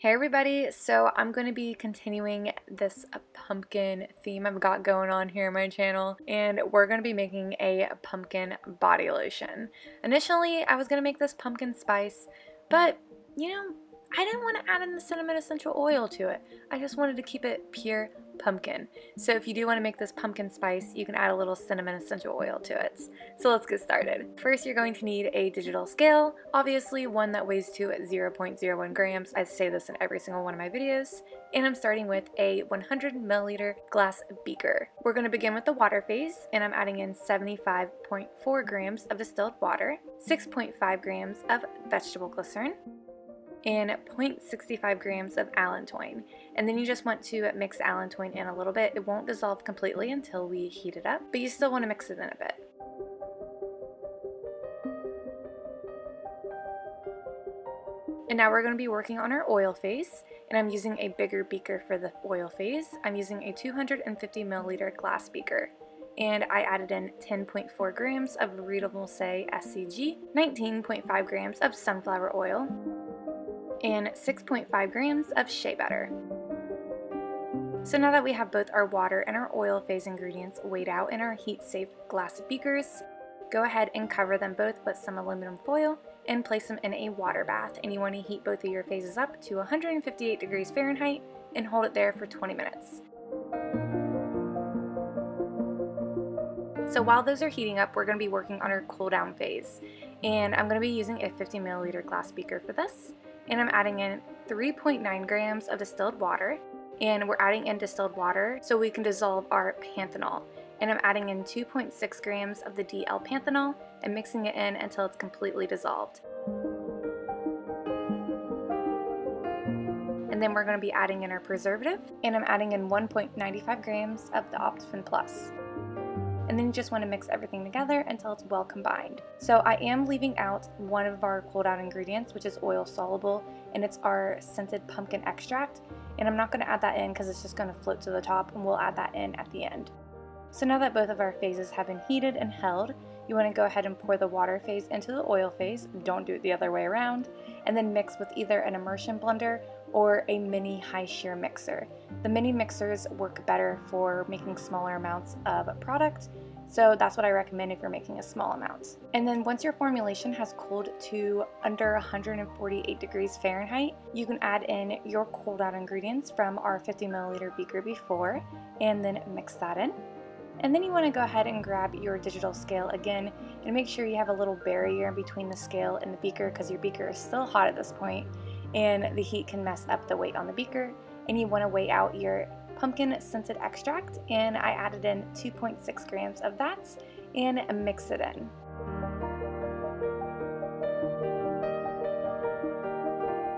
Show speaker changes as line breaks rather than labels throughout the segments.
Hey everybody, so I'm going to be continuing this pumpkin theme I've got going on here on my channel, and we're going to be making a pumpkin body lotion. Initially, I was going to make this pumpkin spice, but I didn't want to add in the cinnamon essential oil to it. I just wanted to keep it pure pumpkin. So if you do want to make this pumpkin spice, you can add a little cinnamon essential oil to it. So let's get started. First, you're going to need a digital scale, obviously one that weighs to 0.01 grams. I say this in every single one of my videos. And I'm starting with a 100 milliliter glass beaker. We're going to begin with the water phase, and I'm adding in 75.4 grams of distilled water, 6.5 grams of vegetable glycerin, and 0.65 grams of allantoin. And then you just want to mix allantoin in a little bit. It won't dissolve completely until we heat it up, but you still want to mix it in a bit. And now we're going to be working on our oil phase, and I'm using a bigger beaker for the oil phase. I'm using a 250 milliliter glass beaker. And I added in 10.4 grams of Readable Say SCG, 19.5 grams of sunflower oil, and 6.5 grams of shea butter. So now that we have both our water and our oil phase ingredients weighed out in our heat-safe glass beakers, go ahead and cover them both with some aluminum foil and place them in a water bath. And you want to heat both of your phases up to 158 degrees Fahrenheit and hold it there for 20 minutes. So while those are heating up, we're going to be working on our cool down phase. And I'm going to be using a 50 milliliter glass beaker for this. And I'm adding in 3.9 grams of distilled water. And we're adding in distilled water so we can dissolve our panthenol. And I'm adding in 2.6 grams of the DL panthenol and mixing it in until it's completely dissolved. And then we're going to be adding in our preservative. And I'm adding in 1.95 grams of the Optifin Plus. And then you just want to mix everything together until it's well combined. So I am leaving out one of our cool down ingredients, which is oil soluble, and it's our scented pumpkin extract. And I'm not going to add that in because it's just going to float to the top, and we'll add that in at the end. So now that both of our phases have been heated and held, you want to go ahead and pour the water phase into the oil phase. Don't do it the other way around. And then mix with either an immersion blender or a mini high shear mixer. The mini mixers work better for making smaller amounts of product, so that's what I recommend if you're making a small amount. And then once your formulation has cooled to under 148 degrees Fahrenheit, you can add in your cooled out ingredients from our 50 milliliter beaker before and then mix that in. And then you want to go ahead and grab your digital scale again and make sure you have a little barrier between the scale and the beaker because your beaker is still hot at this point and the heat can mess up the weight on the beaker. And you want to weigh out your pumpkin scented extract, and I added in 2.6 grams of that and mix it in.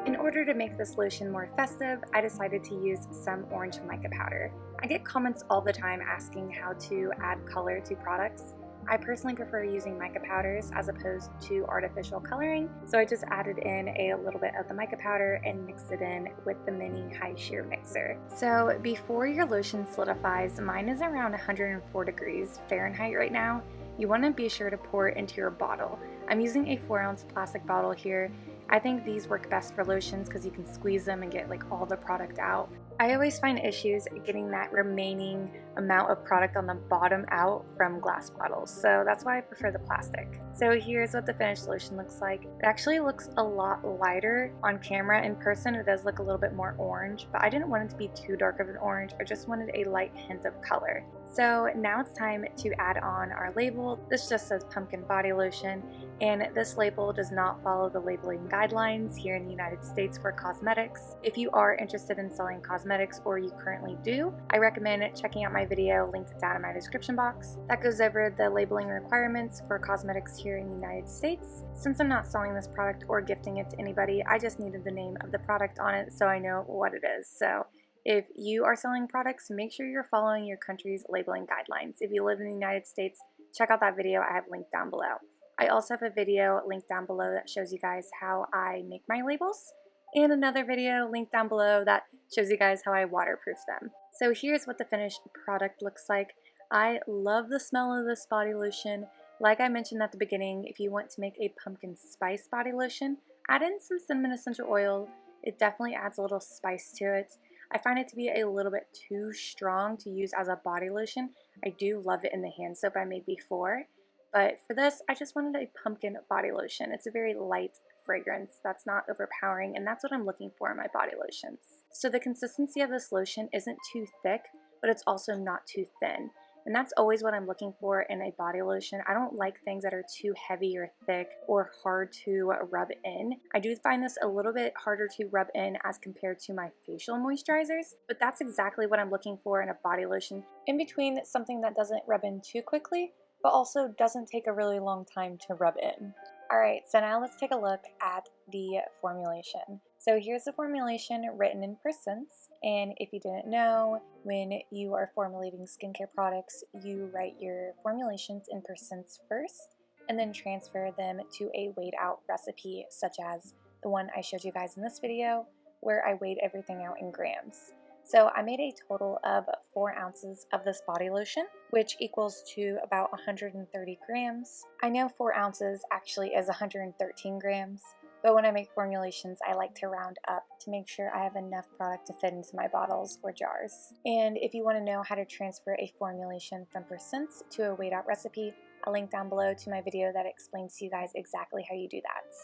In order to make this lotion more festive, I decided to use some orange mica powder. I get comments all the time asking how to add color to products. I personally prefer using mica powders as opposed to artificial coloring, so I just added in a little bit of the mica powder and mixed it in with the mini high shear mixer. So before your lotion solidifies, mine is around 104 degrees Fahrenheit right now. You want to be sure to pour it into your bottle. I'm using a 4-ounce plastic bottle here. I think these work best for lotions because you can squeeze them and get like all the product out. I always find issues getting that remaining amount of product on the bottom out from glass bottles, so that's why I prefer the plastic. So here's what the finished lotion looks like. It actually looks a lot lighter on camera. In person it does look a little bit more orange, but I didn't want it to be too dark of an orange. I just wanted a light hint of color. So now it's time to add on our label. This just says pumpkin body lotion, and this label does not follow the labeling guidelines here in the United States for cosmetics. If you are interested in selling cosmetics, or you currently do, I recommend checking out my video linked down in my description box. That goes over the labeling requirements for cosmetics here in the United States. Since I'm not selling this product or gifting it to anybody, I just needed the name of the product on it so I know what it is. So if you are selling products, make sure you're following your country's labeling guidelines. If you live in the United States, check out that video I have linked down below. I also have a video linked down below that shows you guys how I make my labels, and another video linked down below that shows you guys how I waterproof them. So here's what the finished product looks like. I love the smell of this body lotion. Like I mentioned at the beginning, if you want to make a pumpkin spice body lotion, add in some cinnamon essential oil It definitely adds a little spice to it. I find it to be a little bit too strong to use as a body lotion. I do love it in the hand soap I made before, but for this, I just wanted a pumpkin body lotion. It's a very light fragrance that's not overpowering, and that's what I'm looking for in my body lotions. So the consistency of this lotion isn't too thick, but it's also not too thin. And that's always what I'm looking for in a body lotion. I don't like things that are too heavy or thick or hard to rub in. I do find this a little bit harder to rub in as compared to my facial moisturizers, but that's exactly what I'm looking for in a body lotion. In between, something that doesn't rub in too quickly, but also doesn't take a really long time to rub in. Alright, so now let's take a look at the formulation. So here's the formulation written in percents, and if you didn't know, when you are formulating skincare products, you write your formulations in percents first, and then transfer them to a weighed out recipe, such as the one I showed you guys in this video, where I weighed everything out in grams. So I made a total of 4 ounces of this body lotion, which equals to about 130 grams. I know 4 ounces actually is 113 grams, but when I make formulations, I like to round up to make sure I have enough product to fit into my bottles or jars. And if you want to know how to transfer a formulation from percents to a weighed out recipe, I'll link down below to my video that explains to you guys exactly how you do that.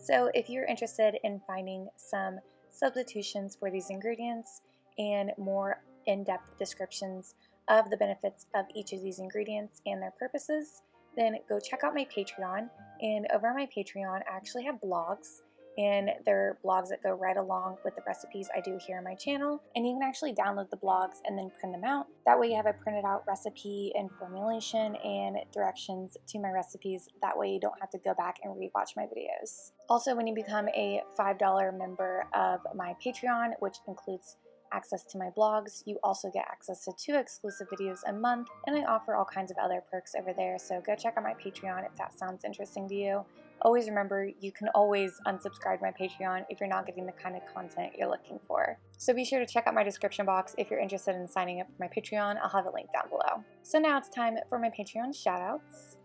So if you're interested in finding some substitutions for these ingredients, and more in-depth descriptions of the benefits of each of these ingredients and their purposes, then go check out my Patreon. And over on my Patreon, I actually have blogs, and they're blogs that go right along with the recipes I do here on my channel. And you can actually download the blogs and then print them out. That way you have a printed out recipe and formulation and directions to my recipes. That way you don't have to go back and rewatch my videos. Also, when you become a $5 member of my Patreon, which includes access to my blogs, you also get access to 2 exclusive videos a month, and I offer all kinds of other perks over there, so go check out my Patreon if that sounds interesting to you. Always remember, you can always unsubscribe to my Patreon if you're not getting the kind of content you're looking for. So be sure to check out my description box if you're interested in signing up for my Patreon. I'll have it linked down below. So now it's time for my Patreon shoutouts.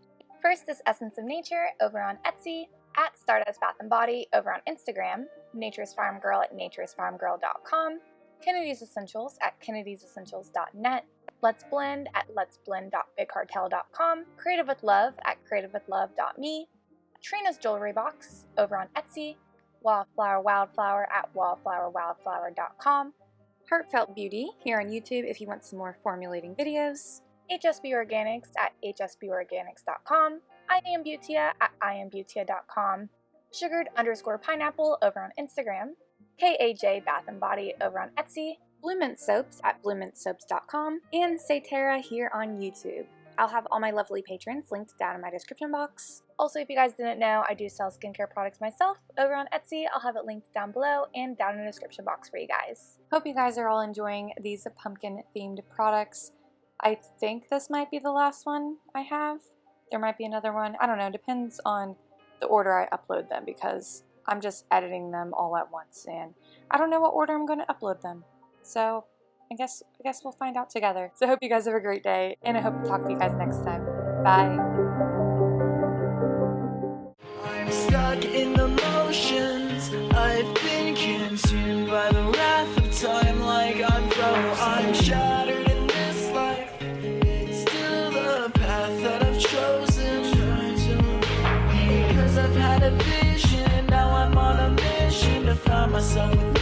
First is Essence of Nature over on Etsy, at Stardust Bath & Body over on Instagram, Nature's Farm Girl at naturesfarmgirl.com, Kennedy's Essentials at kennedysessentials.net, LettsBlend at lettsblend.bigcartel.com, Creative with Love at creativewithlove.me, Trina's Jewelry Box over on Etsy, Wildflower Wildflower at wildflowerwildflower.com, Heartfelt Beauty here on YouTube if you want some more formulating videos, HSB Organics at hsborganics.com, I Am Beautia at iambeautia.com, Sugared_pineapple over on Instagram, KAJ Bath & Body over on Etsy, Blue Mint Soaps at bluemintsoaps.com, and Say Tara here on YouTube. I'll have all my lovely patrons linked down in my description box. Also, if you guys didn't know, I do sell skincare products myself over on Etsy. I'll have it linked down below and down in the description box for you guys. Hope you guys are all enjoying these pumpkin themed products. I think this might be the last one I have. There might be another one. I don't know. Depends on the order I upload them, because I'm just editing them all at once, and I don't know what order I'm going to upload them. So I guess we'll find out together. So I hope you guys have a great day, and I hope to talk to you guys next time. Bye. I'm stuck in the motions. I've been consumed by the wrath of time, like I'm frozen. I'm shattered in this life. It's still the path that I've chosen. Because I've had a vision, now I'm on a mission to find myself.